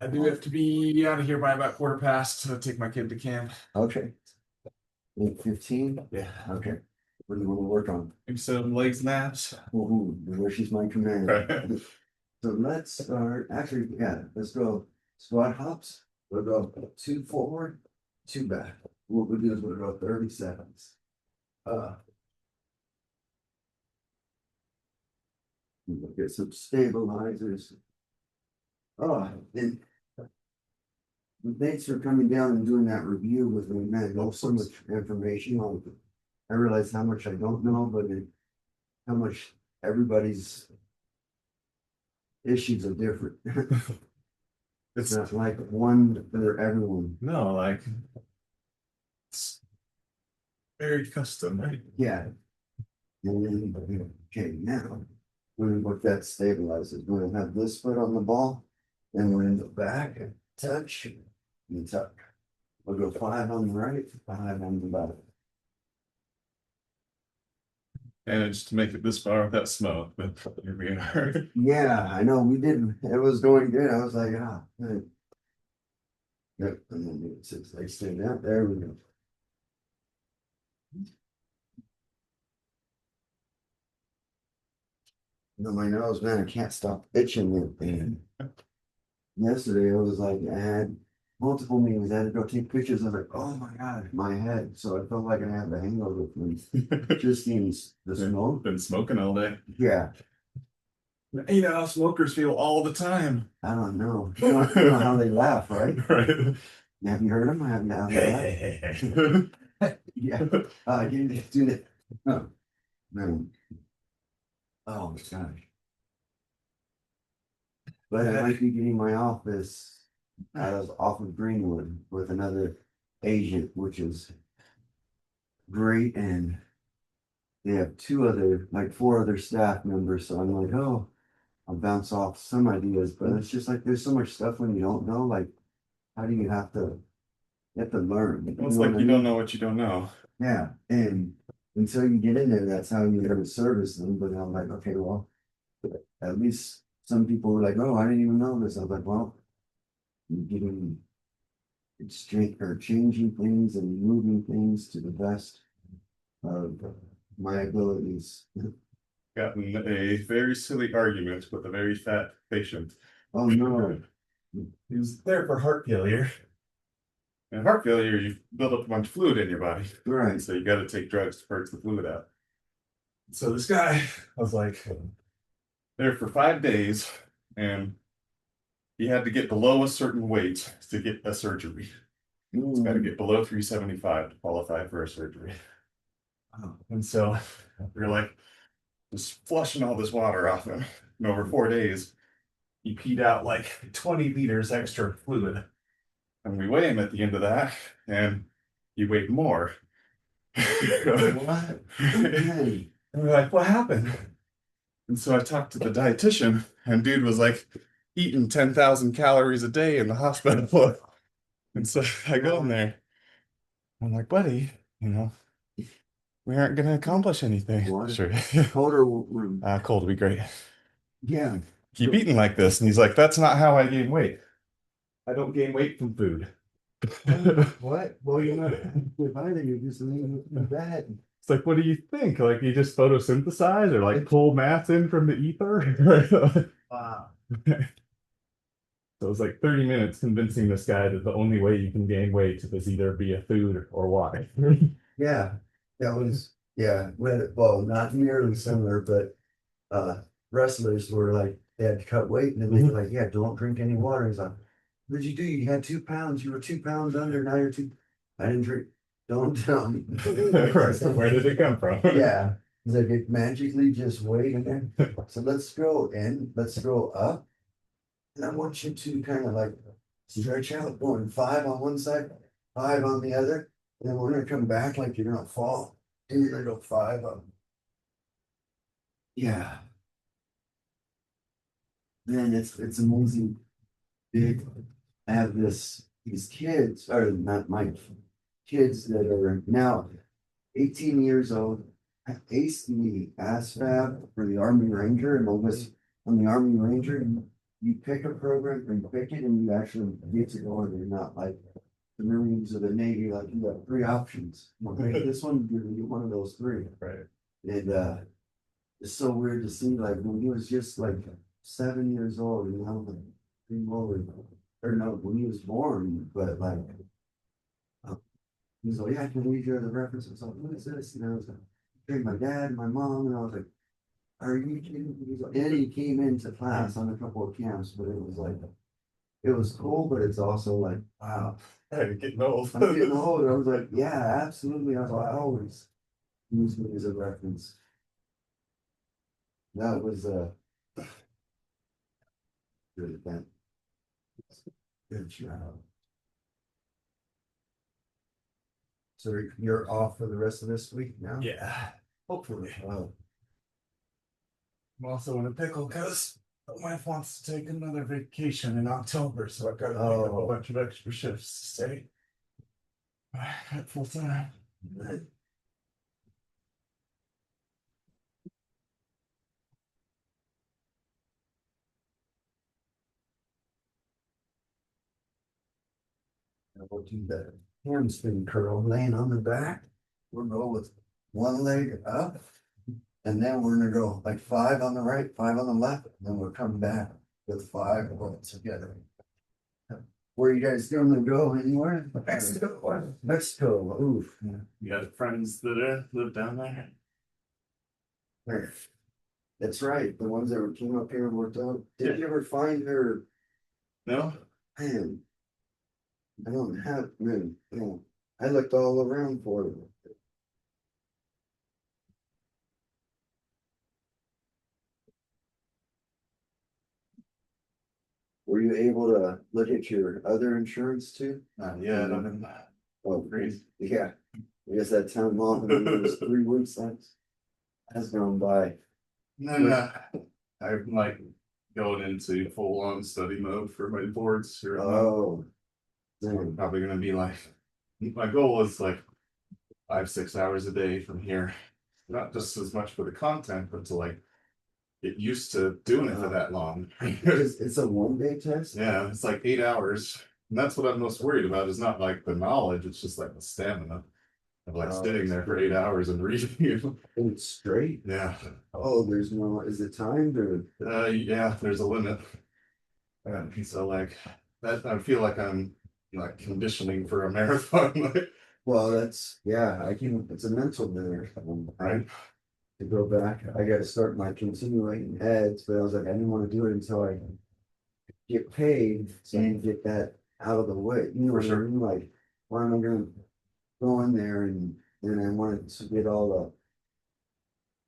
I do have to be out of here by about quarter past to take my kid to camp. Okay. 8:15? Yeah. Okay. What do you want to work on? Maybe some legs and abs. Ooh, where she's my command. So let's start, actually, yeah, let's go squat hops. We'll go 2 forward, 2 back. What we'll do is we'll go 30 seconds. We'll get some stabilizers. Oh, and thanks for coming down and doing that review with me, man. There's so much information on it. I realize how much I don't know, but how much everybody's issues are different. It's not like one for everyone. No, like it's very custom, right? Yeah. And then, okay, now we're gonna work that stabilizers. We're gonna have this foot on the ball, and we're in the back, touch, and tuck. We'll go 5 on the right, 5 on the left. And just to make it this far without smoke, but here we are. Yeah, I know we did. It was going good. I was like, ah, good. Yep, and then it's like stand out. There we go. No, my nose, man, I can't stop itching it. And yesterday, it was like I had multiple meetings. I had to go take pictures. I was like, oh my God, my head. So I felt like I had the hangover from just the smoke. Been smoking all day. Yeah, You know how smokers feel all the time. I don't know. You know how they laugh, right? Right. Have you heard them? Have you heard that? Yeah. You do that. Oh, man. Oh my gosh. But I might be getting my office off of Greenwood with another agent, which is great. And they have 4 other staff members. So I'm like, oh, I'll bounce off some ideas. But it's just like there's so much stuff when you don't know. Like, how do you have to learn? It's like you don't know what you don't know. Yeah. And until you get in there, that's how you ever service them. But I'm like, okay, well, at least some people were like, oh, I didn't even know this. I was like, well, you're getting or changing things and moving things to the best of my abilities. Gotten a very silly argument with a very fat patient. Oh no. He was there for heart failure. And heart failure, you build up a bunch of fluid in your body. Right. So you got to take drugs to purge the fluid out. So this guy was like there for 5 days, and he had to get below a certain weight to get a surgery. He's got to get below 375 to qualify for a surgery. And so we're like just flushing all this water off him. And over 4 days, he peed out like 20 liters extra fluid. And we weigh him at the end of that, and he weighed more. What? And we're like, what happened? And so I talked to the dietitian, and dude was like eating 10,000 calories a day in the hospital. And so I go in there. I'm like, buddy, we aren't going to accomplish anything. What? Sure. Colder room. Cold would be great. Yeah. Keep eating like this. And he's like, that's not how I gain weight. I don't gain weight from food. What? Well, you're not with either. You're just leaving it in bed. It's like, what do you think? Like, you just photosynthesize or like pull mass in from the ether? Wow. So it was like 30 minutes convincing this guy that the only way you can gain weight is either via food or water. Yeah, that was, yeah, well, not nearly similar, but wrestlers were like, they had to cut weight and then they were like, yeah, don't drink any water. He's like, what did you do? You had 2 pounds, you were 2 pounds under, now you're 2. I didn't drink, don't tell me. Right. Where did it come from? Yeah, he's like, it magically just weighed in there. So let's go up. And I want you to kind of like stretch out, going 5 on one side, 5 on the other. And then we're gonna come back like you're gonna fall. And you're gonna go 5 up. Yeah. Man, it's amazing. Big. I have these kids, or not my kids that are now 18 years old. I aced the ASVAB for the Army Ranger, and I was on the Army Ranger. you pick a program and you pick it and you actually get to go and you're not like the Marines or the Navy, like you got three options. Okay, this one, you're gonna get one of those three. Right. And it's so weird to see like when he was just like 7 years old, you know, like or no, when he was born, but like he's like, yeah, I can read you the reference. I was like, what is this? And I was like, hey, my dad, and my mom, and I was like, are you kidding me? He's like, and he came into class on a couple of camps, but it was like, it was cool, but it's also like, wow, Hey, getting old. I'm getting old. I was like, yeah, absolutely. I was like, I always use me as a reference. That was good event. Good job. So you're off for the rest of this week now? Yeah, hopefully. Oh, I'm also in a pickle because my wife wants to take another vacation in October, so I've got to pick up Oh. a bunch of extra shifts to stay at full time. good. We'll do the hamstring curl laying on the back. We'll go with one leg up. And then we're gonna go like 5 on the right, 5 on the left, and then we'll come back with 5 all together. Where you guys normally go anywhere? Mexico. Mexico, oof. You got friends that live down there? Where? That's right, the ones that came up here and worked out. Did you ever find her? No? Man, I don't have, man, no. I looked all around for her. Were you able to look at your other insurance too? Not yet. I've been Oh, crazy. yeah. I guess that time off, and it was 3 weeks since. Has gone by. And then I'm like going into full on study mode for my boards here. Oh, So I'm probably gonna be like, my goal is like 5, 6 hours a day from here. Not just as much for the content, but to like get used to doing it for that long. it's a 1 day test. Yeah, it's like 8 hours. And that's what I'm most worried about is not like the knowledge, it's just like the stamina of like Oh, sitting there for 8 hours and reading. And it's straight. Yeah. Oh, there's no. Is it timed or? Yeah, there's a limit. So like that, I feel like I'm like conditioning for a marathon. Well, that's yeah. I can. It's a mental dinner. Right. To go back, I got to start my continuing eds, but I was like, I didn't want to do it until I get paid and get that out of the way. You know For what I sure. mean? Like, why am I going to go in there and I wanted to get all the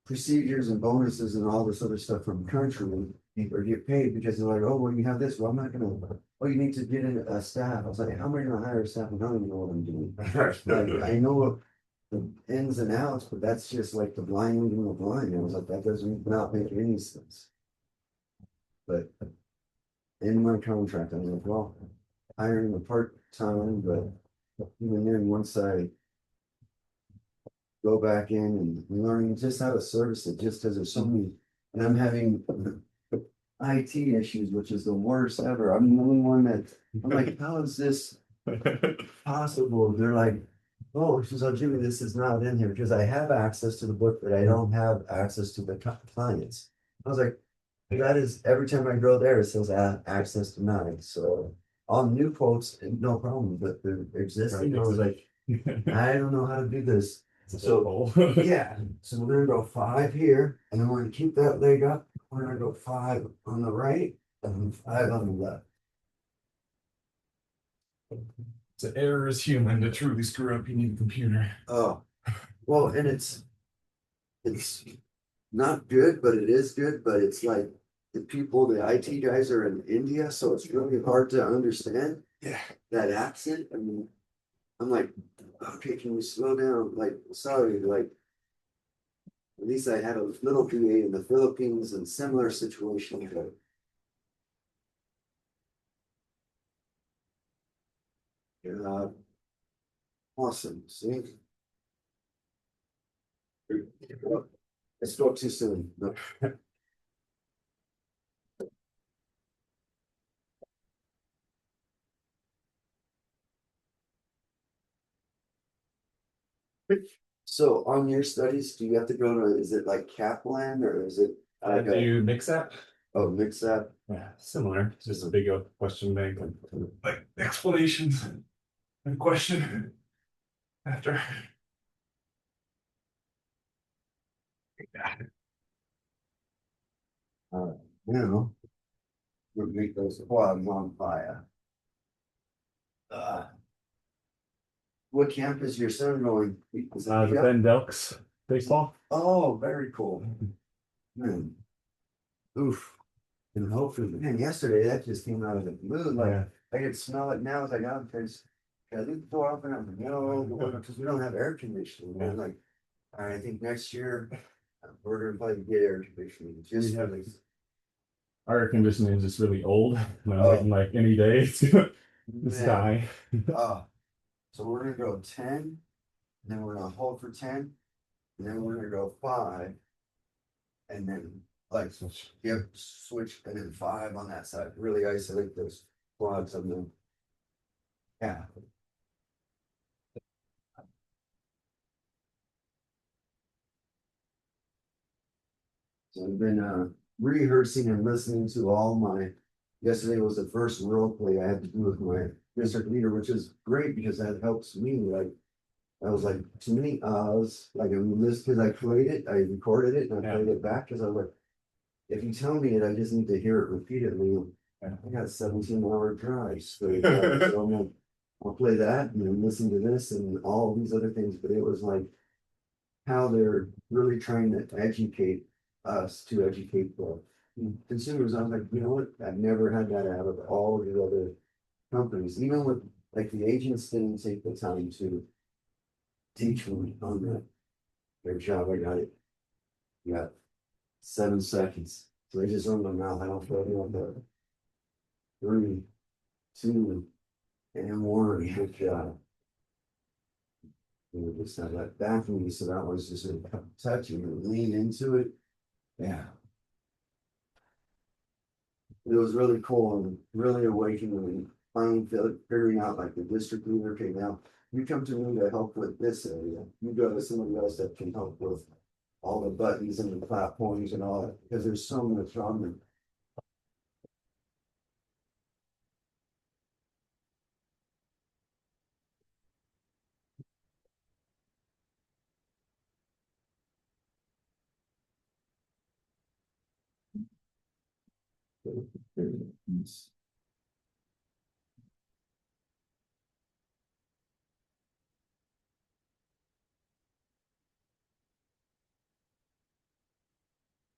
procedures and bonuses and all this other stuff from country or get paid because they're like, oh, well, you have this. Well, I'm not gonna. Oh, you need to get in a staff. I was like, how am I gonna hire a staff? I don't even know what I'm doing. Like, I know the ins and outs, but that's just like the blind leading the blind. I was like, that doesn't not make any sense. But in my contract, I was like, well, hiring a part time, but even then, once I go back in and learning just how to service it, just because there's so many, and I'm having IT issues, which is the worst ever. I'm the only one that I'm like, how is this possible? They're like, oh, so Jimmy, this is not in here because I have access to the book, but I don't have access to the clients. I was like, that is every time I go there, it says access denied. So on new quotes, no problem, but the existing, I was like, I don't know how to do this. So yeah, so we're gonna go 5 here, and then we're gonna keep that leg up. We're gonna go 5 on the right and 5 on the left. The error is human. To truly screw up, you need a computer. Oh, well, and it's not good, but it is good. But it's like the people, the IT guys are in India, so it's really hard to understand Yeah. that accent. I mean, I'm like, okay, can we slow down? Like, sorry, like. At least I had a little VA in the Philippines and similar situation. Uh, awesome. See, I spoke too soon. No. So on your studies, do you have to go to, is it like Kaplan or is it I like a, do mix up. oh, mix that? Yeah, similar. It's just a big question bank, like explanations and question after. Now, we'll make those quads on fire. What camp is your son going? Is it The Jeff? Ben Delks baseball. Oh, very cool. Man. Oof. And hopefully, man, yesterday that just came out of the blue. Like Yeah. I could smell it now. It's like, oh, because I leave the door open. I'm like, no, because we don't have air conditioning. Yeah. And like, all right, I think next year we're gonna probably get air conditioning. Just We have- for this. Our air conditioning is just really old. And I'm Oh. waiting like any day it's gonna just Man. die. So we're gonna go 10, then we're gonna hold for 10, and then we're gonna go 5, and then like yep, switch and then 5 on that side. Really isolate those quads on them. Yeah. So I've been rehearsing and listening to all my. Yesterday was the first role play I had to do with my district leader, which is great because that helps me. Like I was like too many ahs. Like I missed because I played it, I recorded it, and I played it back because I was like, if you tell me it, I just need to hear it repeatedly. I got 17-hour drives. So, I'll play that and then listen to this and all these other things. But it was like how they're really trying to educate us to educate the consumers. I was like, you know what? I've never had that out of all the other companies. Even with like the agents didn't take the time to teach me on that. Their job, I got it. You got 7 seconds. So I just run my mouth. I don't feel like that. 3, 2, and 1. Good job. And we just have that back from me, so that was just a touch and lean into it. Yeah. It was really cool and really awakening and finally figuring out like the district leader, okay, now you come to me to help with this area. You go to somebody else that can help with all the buttons and the platforms and all that, because there's so much on them.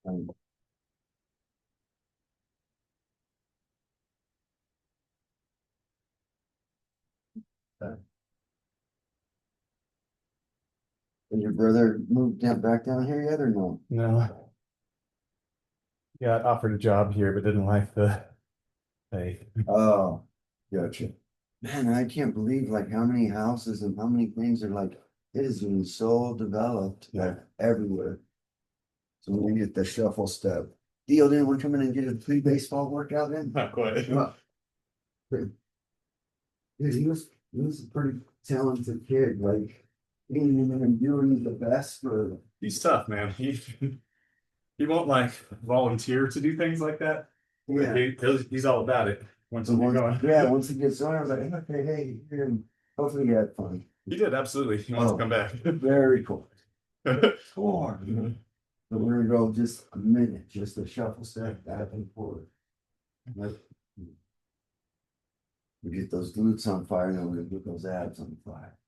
Um, and your brother moved back down here yet or no? No. Got offered a job here, but didn't like the pay. Oh, gotcha. Man, I can't believe like how many houses and how many things are like, it is being so developed like everywhere. So we get the shuffle step. Theo didn't want to come in and get a pre-baseball workout in. Not quite. Dude, he was a pretty talented kid, like being and doing the best for. He's tough, man. He won't like volunteer to do things like that. Yeah. He's all about it once you get going. Yeah, once he gets on, I was like, okay, hey, hopefully you had fun. He did, absolutely. He wants to come back. Very cool. Score. But we're gonna go just a minute, just a shuffle step back and forth. We get those glutes on fire, and then we're gonna get those abs on fire.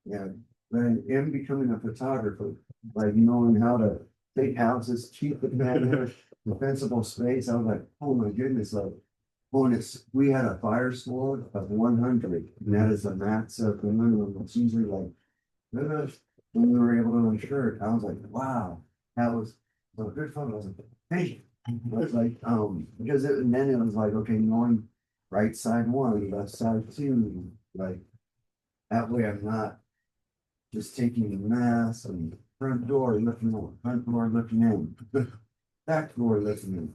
Yeah, and in becoming a photographer, like knowing how to take houses, keep it in defensible space, I was like, oh my goodness, like. When we had a fire score of 100, and that is a max of the minimum, it's usually like, when we were able to insure it, I was like, wow, that was a good fun. I was like, hey, it's like, because and then it was like, okay, going right side 1, left side 2, like, that way I'm not just taking the mass and front door looking in, back door looking in.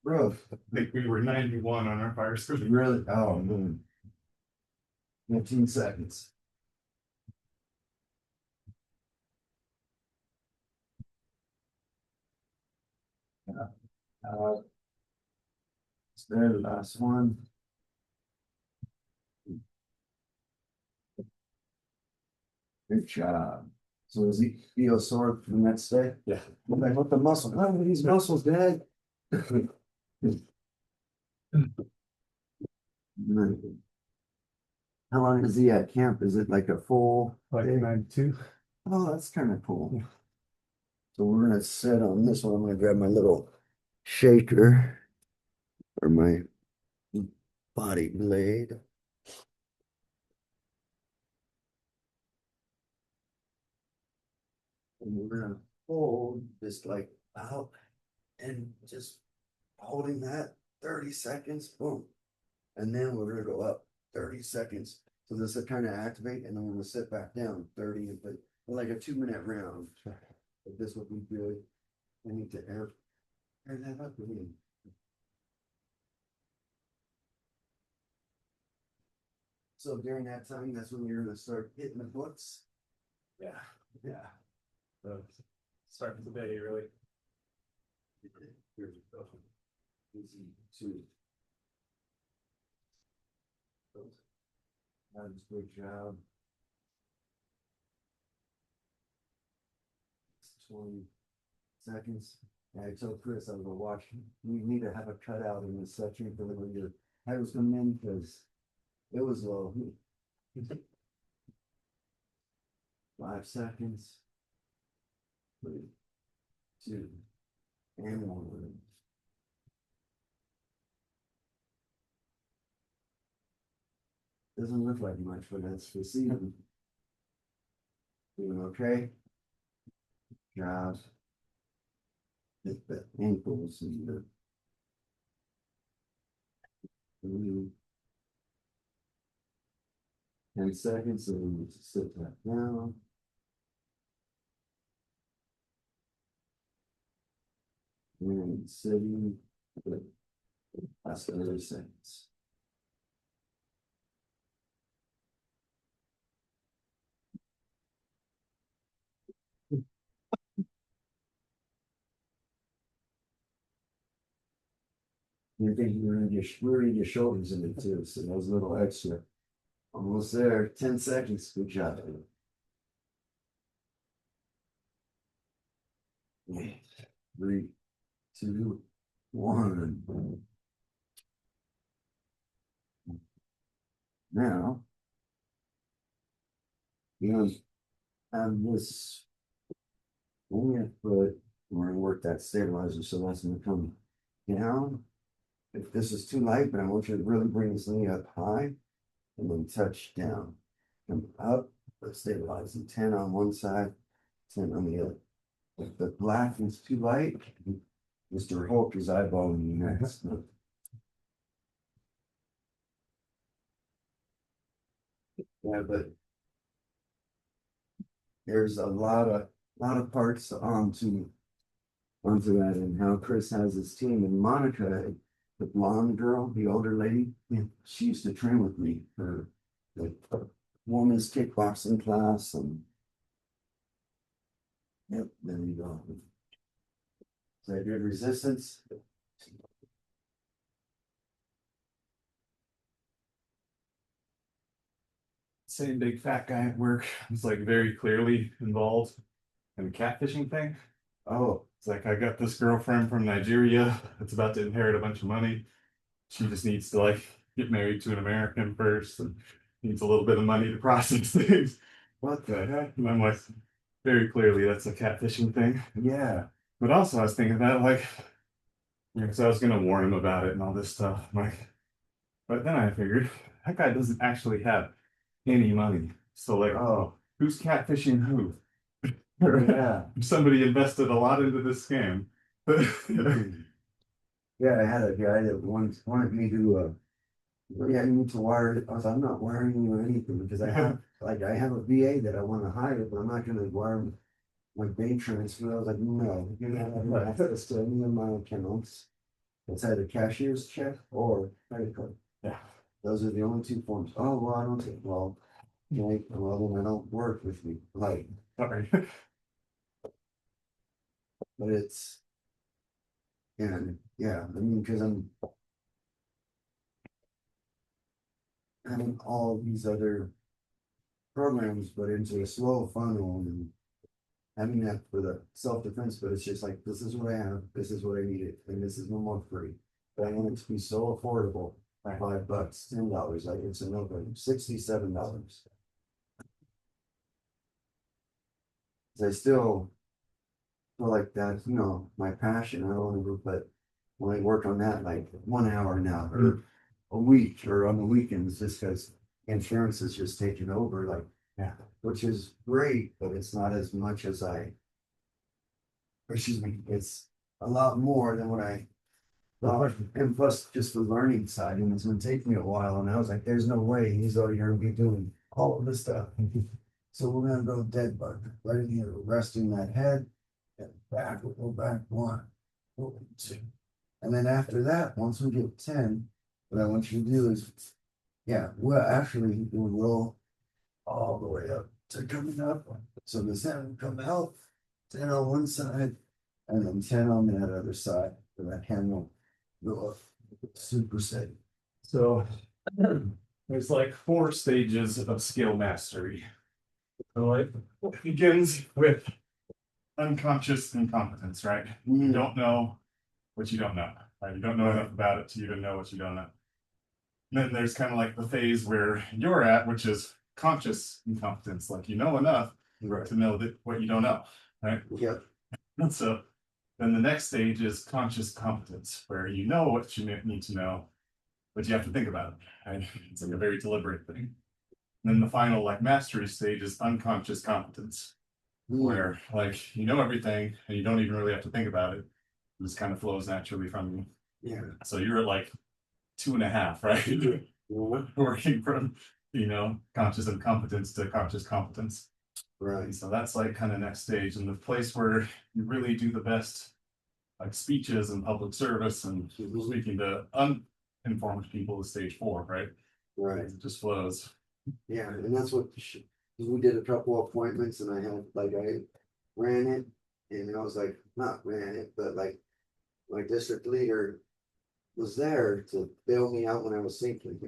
Bro, I think we were 91 on our fire screen. really? Oh, man. 15 seconds. It's there, the last one. Good job. So is he feel sore for the next day? Yeah. I'm like, what the muscle? How are these muscles, Dad? How long is he at camp? Is it like a full Like day? 92. Oh, that's kind of cool. So we're gonna sit on this one. I'm gonna grab my little shaker or my body blade. And we're gonna hold this like out and just holding that 30 seconds, boom. And then we're gonna go up 30 seconds. So this will kind of activate and then we're gonna sit back down 30, but like a 2-minute round. But this would be good. I need to air that up again. So during that time, that's when you're gonna start hitting the books. Yeah. Yeah. So starting today, really. Here we go. Easy two. That was a great job. 20 seconds. I told Chris I was gonna watch. We need to have a cutout in this section for when your head was coming in because it was low. 5 seconds. 3, 2, and 1. Doesn't look like much, but that's the season. Doing okay? Jobs. Hit the ankles and the 10 seconds, so we need to sit that down. And sitting, but that's 30 seconds. You think you're gonna get really your shoulders in it too, so that was a little extra. Almost there, 10 seconds, good job. 3, 2, 1. Now, you know, have this on your foot, we're gonna work that stabilizer, so that's gonna come down. If this is too light, but I want you to really bring this knee up high and then touch down. Come up, but stabilizing 10 on one side, 10 on the other. If the black is too light, Mr. Hulk is eyeballing you next. Yeah, but there's a lot of parts onto that and how Chris has his team and Monica, the blonde girl, the older lady, yeah, she used to train with me for the women's kickboxing class and yep, there you go. Is that good resistance? Same big fat guy at work was like very clearly involved in the catfishing thing. Oh, It's like I got this girlfriend from Nigeria that's about to inherit a bunch of money. She just needs to like get married to an American first and needs a little bit of money to process things. what the heck? And I'm like, very clearly that's a catfishing thing. Yeah. But also I was thinking about like, because I was gonna warn him about it and all this stuff. I'm like, but then I figured that guy doesn't actually have any money. So like, Oh, who's catfishing who? yeah. Somebody invested a lot into this scam. Yeah, I had a guy that once wanted me to yeah, you need to wire it. I was like, I'm not wiring you anything because I have a VA that I want to hire, but I'm not gonna wire my bank transfer. I was like, no, you're not having access to any of my accounts. It's either cashier's check or credit card. Yeah. Those are the only two forms. Oh, well, I don't take, well, like, well, then I don't work with you, like, Sorry. but it's. And, yeah, I mean, cause I'm. Having all these other programs, but into a slow funnel and. Having that for the self-defense, but it's just like, this is what I have, this is what I needed, and this is no more free. But I want it to be so affordable, Right. $5, $10, like it's a no-brainer, $67. I still feel like that's, my passion, I don't want to, but when I work on that, like 1 hour now, or a week, or on the weekends, just because insurance is just taking over, like, Yeah. which is great, but it's not as much as excuse me, it's a lot more than what I thought. And plus just the learning side, and it's gonna take me a while, and I was like, there's no way he's already gonna be doing all of this stuff. So we're gonna go dead bug, right in here, resting that head, and back, we'll go back 1, 2. And then after that, once we get 10, what I want you to do is, yeah, well, actually, we'll roll all the way up to coming up. So the 7 come out, 10 on one side, and then 10 on that other side, for that hand will go up super steady. So there's like 4 stages of skill mastery. So like It begins with unconscious incompetence, right? You don't know what you don't know, right? You don't know enough about it to even know what you don't know. And then there's kind of like the phase where you're at, which is conscious incompetence, like you know enough Right. to know that what you don't know, right? Yep. And so then the next stage is conscious competence, where you know what you need to know, but you have to think about it. Right? It's like a very deliberate thing. And then the final like mastery stage is unconscious competence, where like you know everything and you don't even really have to think about it. It just kind of flows naturally from you. Yeah. So you're at like 2.5, right? Working from conscious incompetence to conscious competence. Right. So that's like kind of next stage, and the place where you really do the best like speeches and public service and speaking to uninformed people is stage 4, right? Right. It just flows. Yeah, and that's what we did a couple of appointments, and I ran it, and I was like, not ran it, but like my district leader was there to bail me out when I was sinking,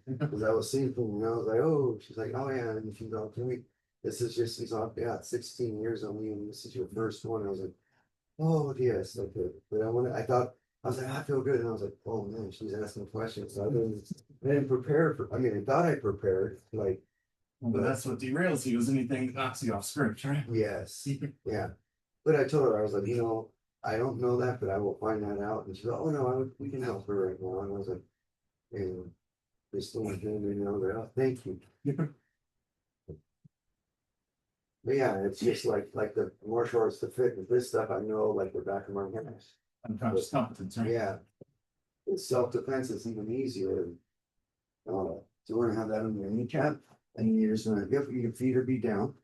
because I was sinking, and I was like, oh, she's like, oh yeah, and she's all, can we? She's all, yeah, it's 16 years on me, and this is your first one. I was like, oh yes, okay, but I was like, I feel good, and I was like, oh man, she's asking questions. So I didn't prepare for. I mean, I thought I prepared, like. But that's what derails you, is anything that knocks you off script, right? Yes, yeah. But I told her, I was like, I don't know that, but I will find that out. And she said, oh no, we can help her right now. And I was like, and they still want to do me, oh, thank you. But yeah, it's just like the martial arts, the fitness, this stuff I know like the back of my head. Unconscious competence, right? Yeah. It's self-defense is even easier. So we're gonna have that on your kneecap, and you're just gonna, your feet will be down.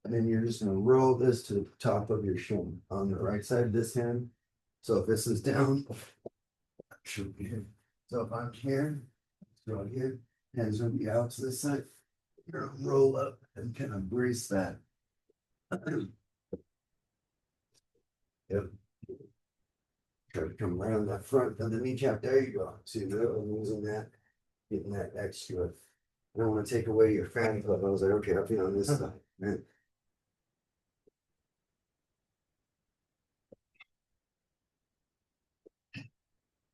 And then you're just gonna roll this to the top of your shin on the right side of this hand. So if this is down, should be here. So if I'm here, right here, hands gonna be out to this side. You're gonna roll up and kind of brace that. Yep. Try to come around that front of the kneecap. There you go. See, I'm using that, getting that extra. I don't want to take away your fan club. I was like, okay, I'll be on this side. Man.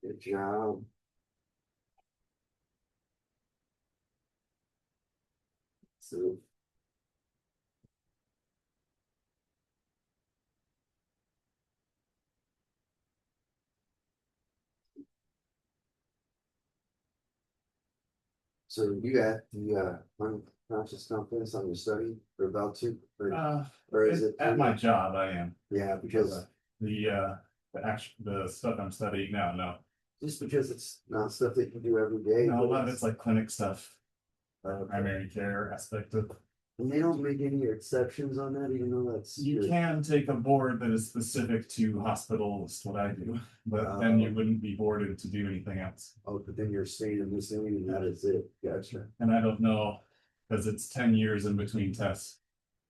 Good job. So you got the unconscious confidence on your study or about to, or is it At my job I am. Yeah, because The stuff I'm studying now, no. just because it's not stuff that you do every day. No, a lot of it's like clinic stuff, primary care aspect of And they don't make any exceptions on that, even though that's. You good. can take a board that is specific to hospitals, what I do, but then you wouldn't be boarded to do anything else. Oh, but then you're staying in this lane and that is it. Gotcha. And I don't know, because it's 10 years in between tests.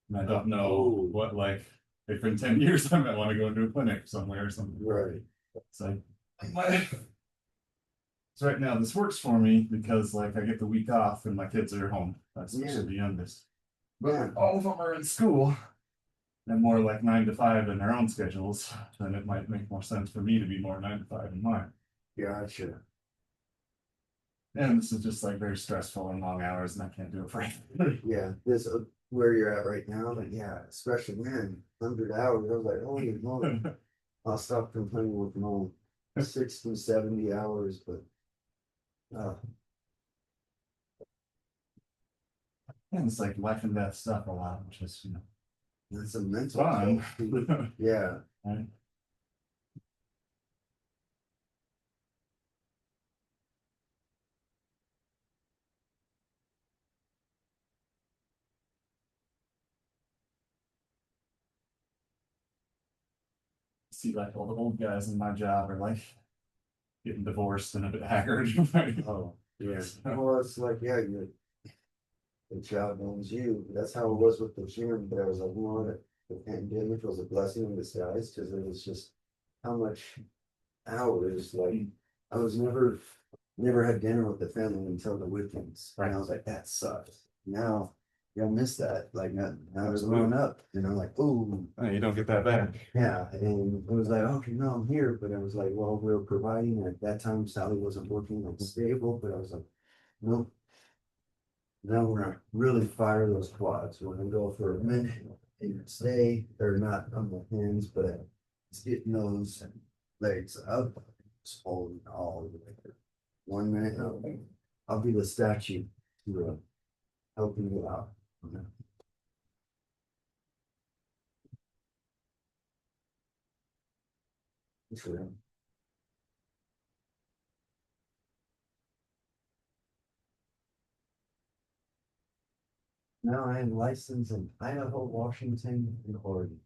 And I don't know Oh. what, like, if in 10 years I might want to go into a clinic somewhere or something. Right. So, so right now this works for me because like I get the week off and my kids are home. That's Yeah. the youngest. Yeah. All of them are in school. And more like 9 to 5 in their own schedules, then it might make more sense for me to be more 9 to 5 in mine. Gotcha. And this is just like very stressful and long hours, and I can't do it for anything. Yeah, this where you're at right now, but yeah, especially man, 100 hours. I was like, holy moly. I'll stop complaining with no 60, 70 hours, but And it's like life and death stuff a lot, which is, you know, that's a mental fun. toll. Yeah. Right? See, like all the old guys in my job are like getting divorced and a bit haggard. Oh, yeah. Well, it's like, yeah, the job owns you. That's how it was with the gym, but I was like, you know what? The pandemic was a blessing in disguise because it was just how much hours. Like, I was never had dinner with the family until the weekends. Right. And I was like, that sucks. Now, you'll miss that. Like, now they're growing up, and I'm like, ooh, Oh, you don't get that back. yeah. And it was like, okay, no, I'm here. But I was like, well, we were providing. At that time, Sally wasn't working like stable, but I was like, nope. Now we're gonna really fire those quads. We're gonna go for a minute and stay, or not on the hands, but it's getting those legs up, just holding all the way through. 1 minute, I'll be the statue to helping you out. Sure. Now I am licensed in Idaho, Washington, and Oregon.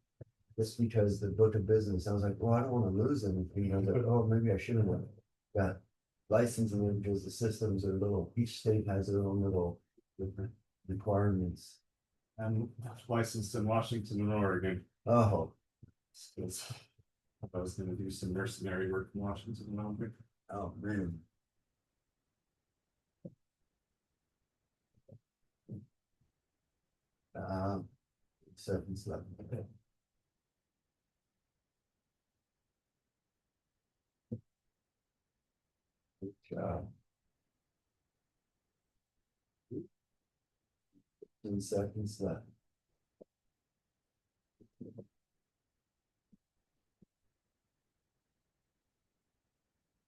Just because the book of business, I was like, well, I don't want to lose anything. I was like, oh, maybe I should have got licensing them because the systems are little, each state has their own little different requirements. I'm licensed in Washington and Oregon. Oh, Because I was going to do some mercenary work in Washington and Oregon. oh, man. Um, 7-7. Good job. 10 seconds left.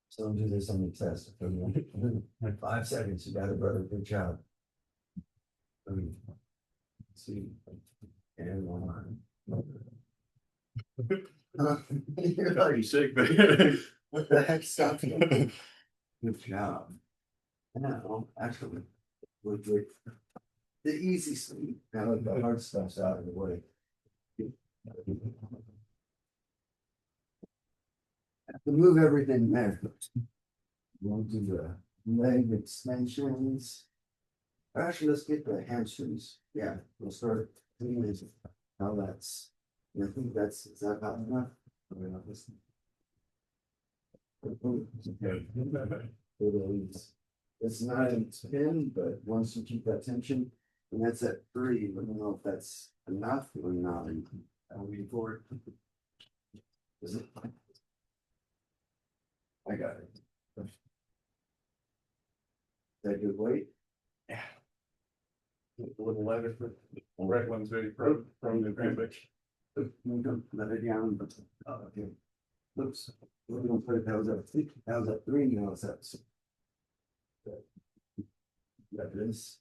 So don't do this on the test. Like 5 seconds, you got it, brother. Good job. Let's see. And one. You're like, shake that. what the heck? Stop. Good job. Now, actually, we're good. The easy sleep. Now the hard stuff's out of the way. Have to move everything there. We'll do the leg extensions. Actually, let's get the hamstrings. Yeah, we'll start doing how that's. I think that's is that about enough? It's not a spin, but once you keep that tension, and that's at 3, I don't know if that's enough or not. I'll be for it. Is it? I got it. Is that good weight? Yeah. A little lighter for the right one's ready from the Greenwich. Let it down, but, okay. Oops, we're gonna put it, that was at 3, now it's at. That is.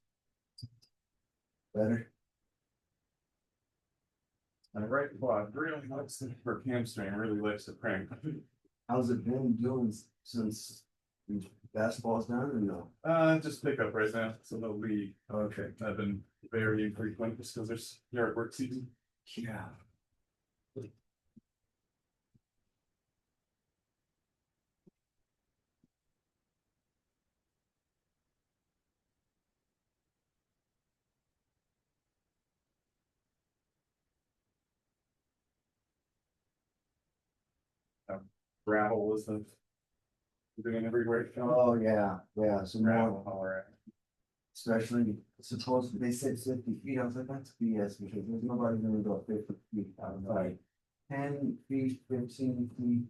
Better. My right quad really likes the hamstring, really likes the crank. How's it been doing since Basketball's done or no? Just pick up right now, so no league. Okay. I've been very infrequent just because there's yard work season. Yeah. Gravel isn't doing everywhere. Oh, yeah, yeah, some Gravel, more, all right. especially supposed, they said 50 feet, I was like, that's BS, because there's nobody gonna go 50 feet outside. 10 feet, 15 feet,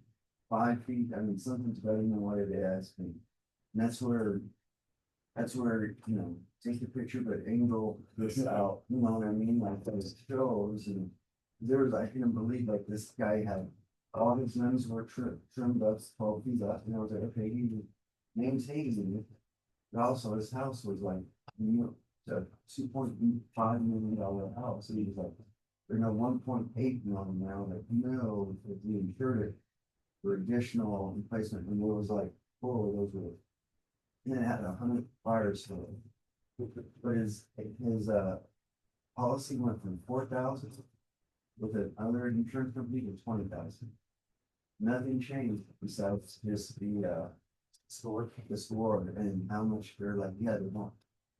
5 feet, I mean, something's better than what it is, and that's where, take the picture, but angle this out, you know what I mean, like those shows, and there was, I couldn't believe, like, this guy had, all his limbs were trimmed up 12 feet up, and I was like, okay, he maintaining it. But also, his house was like, a $2.5 million house, and he was like, there's no 1.8 million now, like, no, if we insured it for additional replacement, and it was like, four of those were, and it had 100 fires to it. But his policy went from 4,000 with another insurance company to 20,000. Nothing changed besides just the score and how much they're like, yeah, they want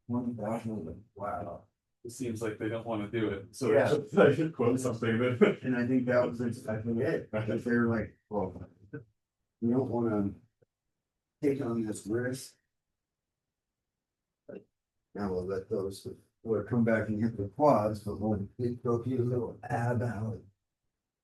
20,000. Like, wow. It seems like they don't want to do it, so Yeah. I should quote something that. And I think that was exactly it, because they were like, well, we don't wanna take on this risk. Now we'll let those, will come back and hit the quads, but we'll go through a little ab alley.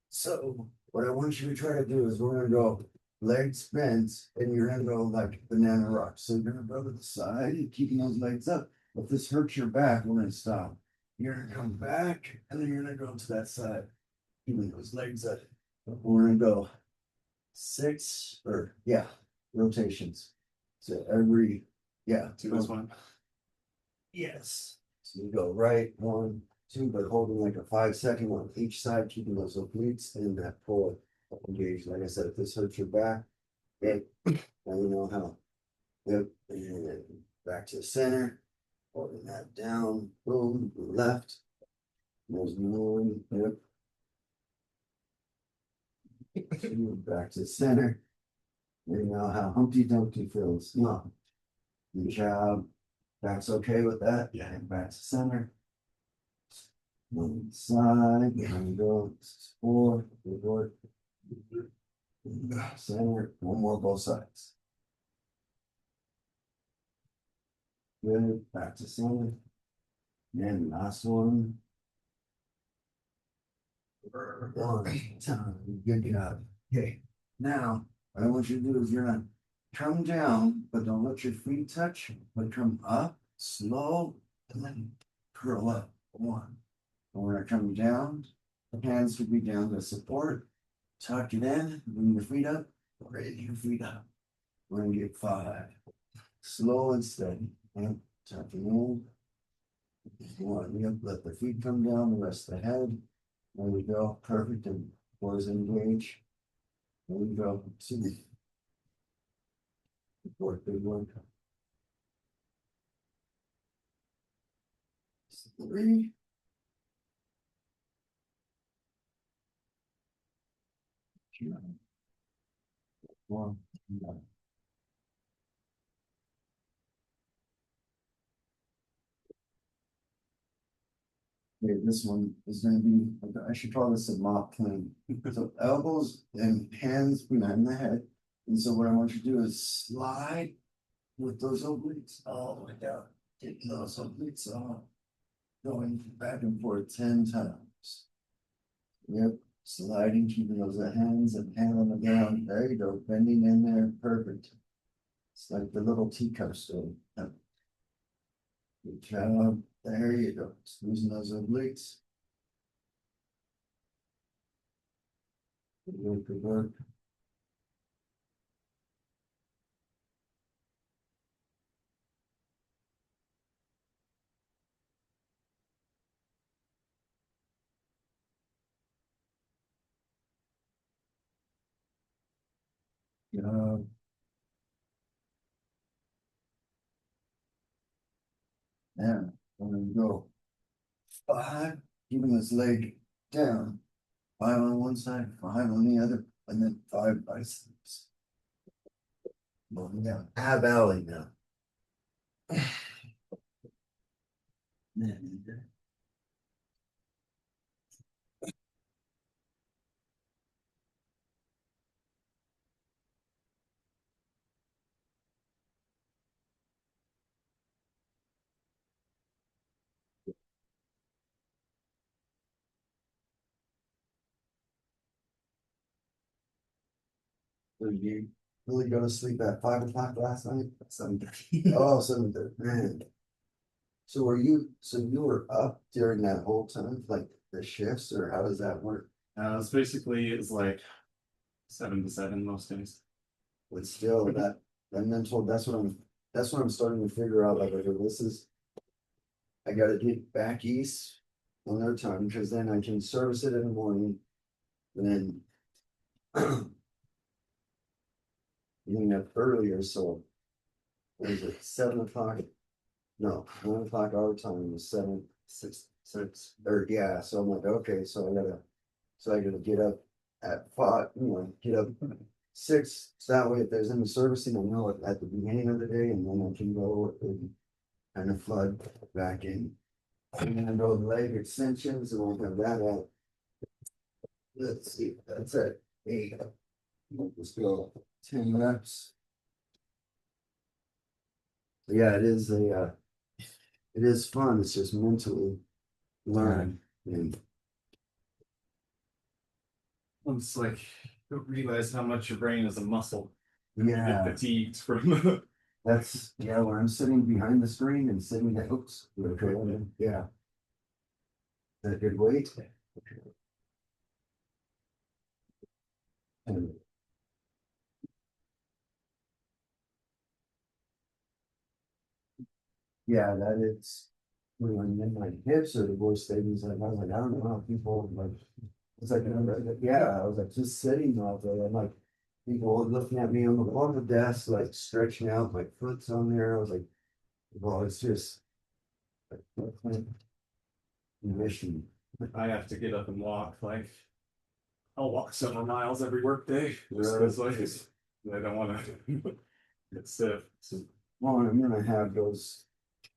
So what I want you to try to do is we're gonna go legs bent and you're gonna go like banana rock. So you're gonna go to the side and keeping those legs up. If this hurts your back, we're gonna stop. You're gonna come back and then you're gonna go to that side. Keeping those legs up. We're gonna go 6 or yeah, rotations. So every, yeah. To this one. Yes. So you go right, 1, 2, but holding like a 5 second on each side, keeping those obliques and that pull engaged. Like I said, if this hurts your back, yep, now you know how. Yep, and then back to the center, holding that down, boom, left. There's one, yep. Back to the center. You know how Humpty Dumpty feels. No. Good job. Back's okay with that? Yeah. And back to center. One side, behind go, 4, good work. Center, one more both sides. Good, back to center. And last one. One time, good job. Okay, now, what I want you to do is you're gonna come down, but don't let your feet touch, but come up, slow, and then curl up. 1. And we're gonna come down, the hands should be down to support. Tuck it in, bring your feet up, raise your feet up. We're gonna get 5. Slow and steady. Yep, tuck it in. 1, yep, let the feet come down, the rest of the head. There we go, perfect, and boys engage. There we go, 2. 4, big one. 3. 2. 1. Okay, this one is gonna be, I should call this a mop clean. So elbows and hands behind the head. And so what I want you to do is slide with those obliques all the way down. Get those obliques off. Going back and forth 10 times. Yep, sliding, keeping those hands and hand on the ground. There you go, bending in there, perfect. It's like the little teacup story. Yep. Good job. There you go. Squeezing those obliques. Good work, good work. Good job. And I'm gonna go 5, keeping this leg down. 5 on one side, 5 on the other, and then 5 biceps. Moving down ab alley now. Man, did you really go to sleep at 5 o'clock last night? 7:30. Oh, 7:30, man. So you were up during that whole time, like the shifts, or how does that work? It's basically it's like 7 to 7 most days. But still, that mental, that's what I'm starting to figure out, like, okay, this is, I gotta get back east on their time, because then I can service it in the morning, and then getting up earlier, so what is it, 7 o'clock? No, 1 o'clock our time is 7, 6, or yeah, so I'm like, okay, so I gotta get up at 5, get up 6, so that way if there's any servicing, I know at the beginning of the day, and then I can go and kind of flood back in. And then I go leg extensions, and we'll have that at, let's see, that's at 8. Let's go 10 reps. Yeah, it is fun. It's just mentally learn. And It's like you don't realize how much your brain is a muscle. You get yeah, fatigued from that's yeah. When I'm sitting behind the screen and sitting at oops, okay, yeah, that good weight. And yeah, that is when my hips are the worst things. Like I was like, I don't know how people like. It's like, yeah, I was like just sitting out there, and like people looking at me on the desk, like stretching out, my foot's on there. I was like, well, it's just like mission. I have to get up and walk. Like I'll walk several miles every work day. Just Really? 'cause, like I don't want to get stiff. Well, I'm gonna have those.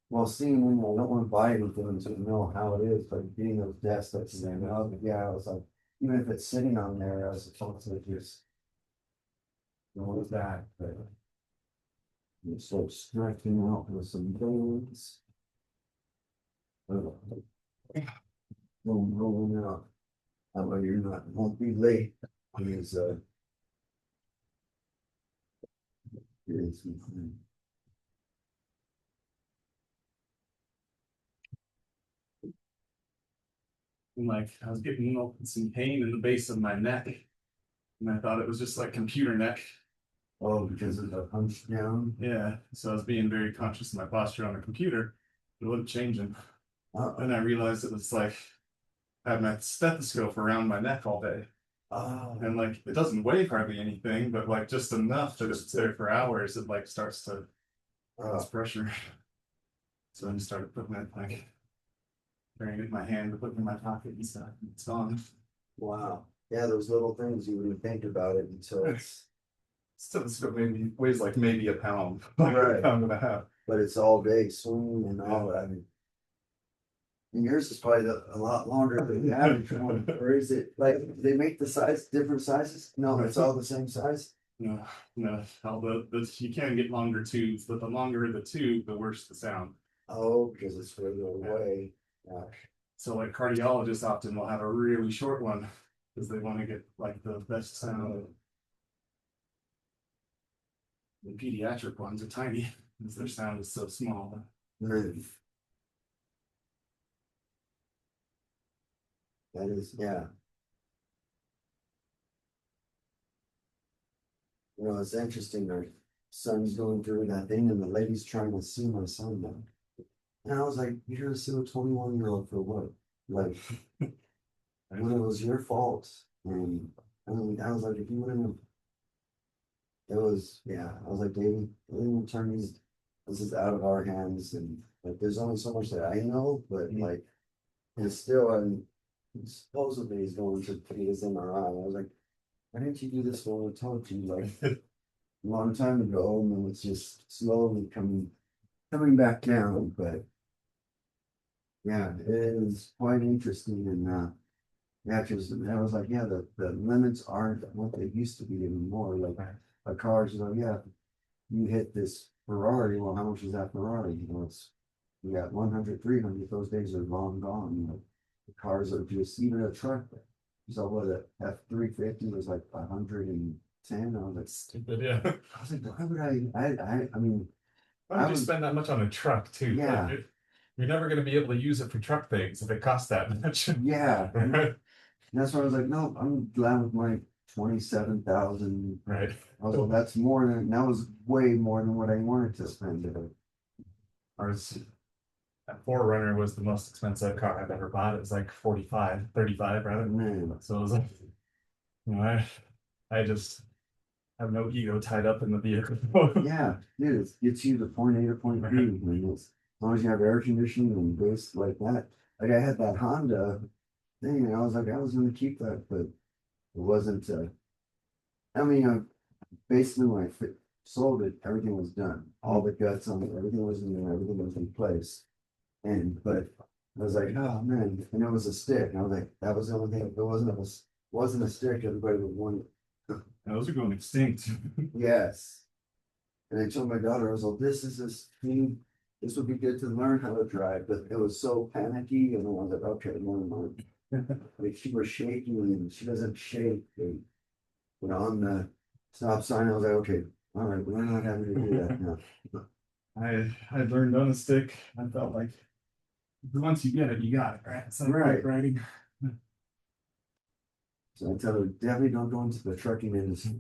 Well, seeing them, I don't want to buy anything until I know how it is, but getting those desks that stand up, yeah, I was like, even if it's sitting on there, I was totally just. What was that? But so stretching out with some bones. Rolling out. That way you're not, won't be late. Is is And like I was getting some pain in the base of my neck, and I thought it was just like computer neck. oh, because of the hunch down. Yeah, so I was being very conscious of my posture on the computer. It wasn't changing. Uh Then I realized it was like I had my stethoscope around my neck all day. oh. And like it doesn't weigh hardly anything, but like just enough that if it's there for hours, it like starts to cause pressure. So then I started putting it like carrying it in my hand, putting it in my pocket and stuff. And it's gone. Wow. Yeah, those little things you wouldn't think about it until it's, Stethoscope maybe weighs like maybe a pound, like a Right. pound and a half. but it's all day swinging and all that. I mean, and yours is probably a lot longer than the average one. Or is it like they make the size different sizes? No, it's all the same size. No, no, although you can get longer tubes, but the longer the tube, the worse the sound. Oh, because it's further away. Gosh. So like cardiologists often will have a really short one because they want to get like the best sound. The pediatric ones are tiny because their sound is so small. Really. That is, yeah. It's interesting. Our son's going through that thing, and the lady's trying to sue my son now. And I was like, "You're gonna sue a 21-year-old for what? Like, when it was your fault." And I mean, I was like, if you wouldn't have, it was, yeah. I was like, David, attorneys this is out of our hands, and like, there's only so much that I know, but like, it's still, supposedly he's going to put his MRI. I was like, why didn't you do this when I told you, like, a long time ago, and then it's just slowly coming back down, but yeah, it is quite interesting, and yeah, because I was like, yeah, the limits aren't what they used to be anymore. Like a car's, yeah, you hit this Ferrari, well, how much is that Ferrari? It's you got 100, 300, those days are long gone. The cars are just, even a truck. So what a F-350 was like 110. I was like, Stupid, yeah. I was like, why would I mean, Why would I you was- spend that much on a truck too? Yeah. You're never gonna be able to use it for truck things if it costs that much. yeah. And Right. that's why I was like, no, I'm glad with my 27,000. Right. I was like, that was way more than what I wanted to spend it. Ours, that Forerunner was the most expensive car I've ever bought. It was like 35 rather. Man, So it was like, I just have no ego tied up in the vehicle. yeah, dude, it gets you to point A to point B. And as long as you have air conditioning and base like that. Like I had that Honda thing, and I was like, I was gonna keep that, but it wasn't. I mean, basically when I sold it, everything was done. All the guts on it, everything was in there, everything was in place. But I was like, oh man, and it was a stick. And I was like, that was the only thing. If it wasn't a stick, everybody would want it. Those are going extinct. Yes. And I told my daughter, I was like, this thing, this would be good to learn how to drive, but it was so panicky, and I was like, okay, never mind. Like she was shaking, and she doesn't shake. But on the stop sign, I was like, okay, all right, we're not having to do that now. I learned on a stick. I felt like once you get it, you got it, right? It's like Right. bike riding. So I tell her, definitely don't go into the trucking industry.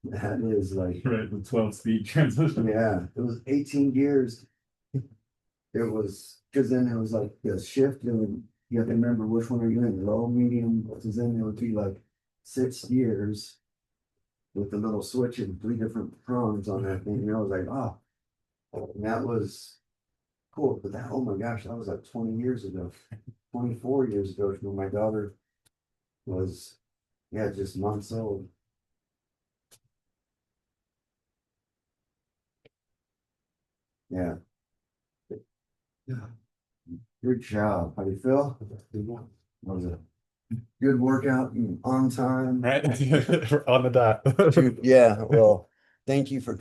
That is like, Right, the 12-speed transmission. yeah, it was 18 gears. It was, because then it was like the shift, and you have to remember which one are you in, low, medium, because then it would be like 6 gears with the little switch and 3 different prongs on that thing. And I was like, oh, and that was cool. But that, oh my gosh, that was like 20 years ago, 24 years ago, when my daughter was, yeah, just months old. Yeah. Yeah. Good job. How do you feel? Was it good workout and on time? Right? On the dot. Yeah, well, thank you for